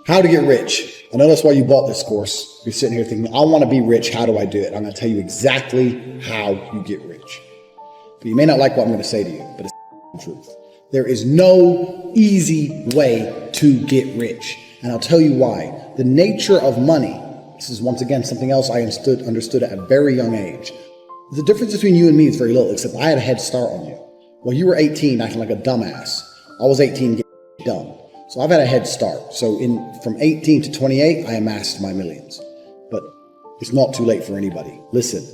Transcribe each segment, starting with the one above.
How to get rich. I know that's why you bought this course. You're sitting here thinking, I want to be rich. How do I do it? I'm going to tell you exactly how you get rich. But you may not like what I'm going to say to you, but it's the truth. There is no easy way to get rich. And I'll tell you why. The nature of money, this is once again something else I understood at a very young age. The difference between you and me is very little, except I had a head start on you. Well, you were 18 acting like a dumbass. I was 18 getting done. So I've had a head start. So from 18 to 28, I amassed my millions. But it's not too late for anybody. Listen,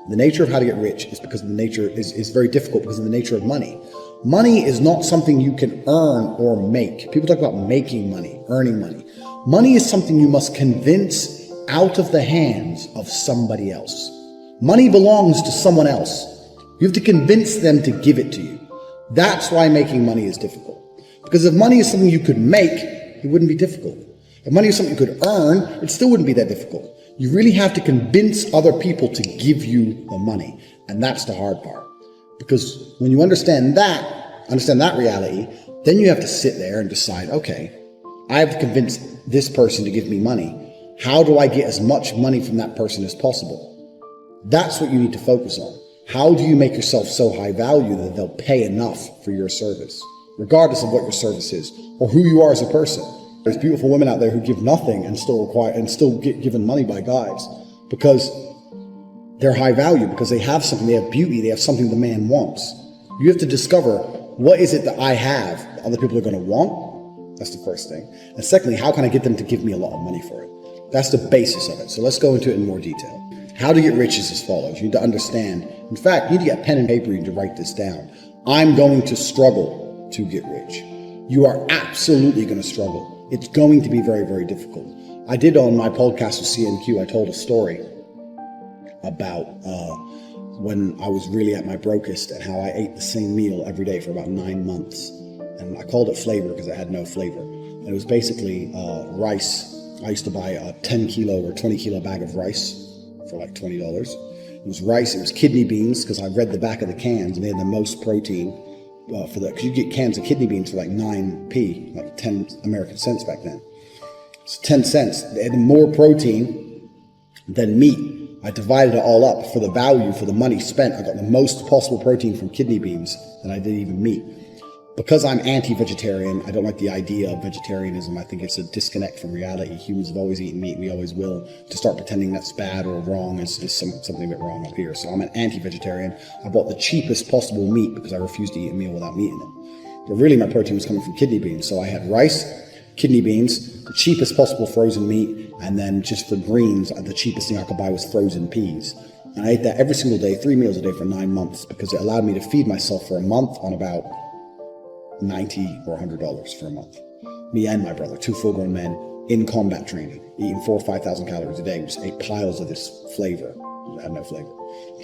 the nature of how to get rich is because the nature is very difficult because of the nature of money. Money is not something you can earn or make. People talk about making money, earning money. Money is something you must convince out of the hands of somebody else. Money belongs to someone else. You have to convince them to give it to you. That's why making money is difficult. Because if money is something you could make, it wouldn't be difficult. If money is something you could earn, it still wouldn't be that difficult. You really have to convince other people to give you the money. And that's the hard part. Because when you understand that reality, then you have to sit there and decide, okay, I have to convince this person to give me money. How do I get as much money from that person as possible? That's what you need to focus on. How do you make yourself so high value that they'll pay enough for your service, regardless of what your service is or who you are as a person? There's beautiful women out there who give nothing and still get given money by guys because they're high value, because they have something, they have beauty, they have something the man wants. You have to discover, what is it that I have that other people are going to want? That's the first thing. And secondly, how can I get them to give me a lot of money for it? That's the basis of it. So let's go into it in more detail. How to get rich is as follows. You need to understand. In fact, you need to get pen and paper. You need to write this down. I'm going to struggle to get rich. You are absolutely going to struggle. It's going to be very, very difficult. I did on my podcast with CNQ, I told a story about when I was really at my brokest and how I ate the same meal every day for about 9 months. And I called it flavor because it had no flavor. And it was basically rice. I used to buy a 10 kilo or 20 kilo bag of rice for like $20. It was rice, it was kidney beans, because I read the back of the cans and they had the most protein for that, because you get cans of kidney beans for like 9p, like 10 American cents back then. It's 10 cents. They had more protein than meat. I divided it all up for the value, for the money spent. I got the most possible protein from kidney beans than I did even meat. Because I'm anti-vegetarian, I don't like the idea of vegetarianism. I think it's a disconnect from reality. Humans have always eaten meat. We always will. To start pretending that's bad or wrong is something a bit wrong up here. So I'm an anti-vegetarian. I bought the cheapest possible meat because I refused to eat a meal without meat in it. But really, my protein was coming from kidney beans. So I had rice, kidney beans, the cheapest possible frozen meat, and then just for greens, the cheapest thing I could buy was frozen peas. And I ate that every single day, 3 meals a day for 9 months, because it allowed me to feed myself for a month on about $90 or $100 for a month. Me and my brother, 2 full-grown men in combat training, eating 4,000 or 5,000 calories a day. We just ate piles of this flavor. It had no flavor.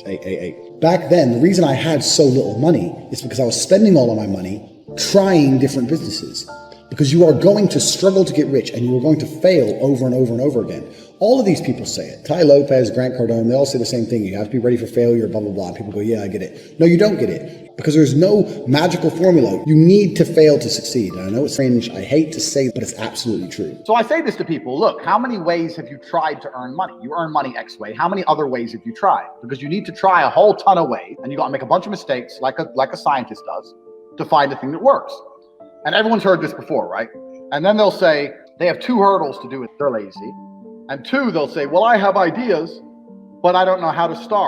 Ate. Back then, the reason I had so little money is because I was spending all of my money trying different businesses. Because you are going to struggle to get rich and you are going to fail over and over and over again. All of these people say it. Tai Lopez, Grant Cardone, they all say the same thing. You have to be ready for failure, blah, blah, blah. People go, yeah, I get it. No, you don't get it. Because there's no magical formula. You need to fail to succeed. And I know it's strange. I hate to say it, but it's absolutely true. So I say this to people, look, how many ways have you tried to earn money? You earn money X way. How many other ways have you tried? Because you need to try a whole ton of ways, and you got to make a bunch of mistakes like a scientist does to find the thing that works. And everyone's heard this before, right? And then they'll say they have 2 hurdles to do it. They're lazy. And 2, they'll say, well, I have ideas, but I don't know how to start.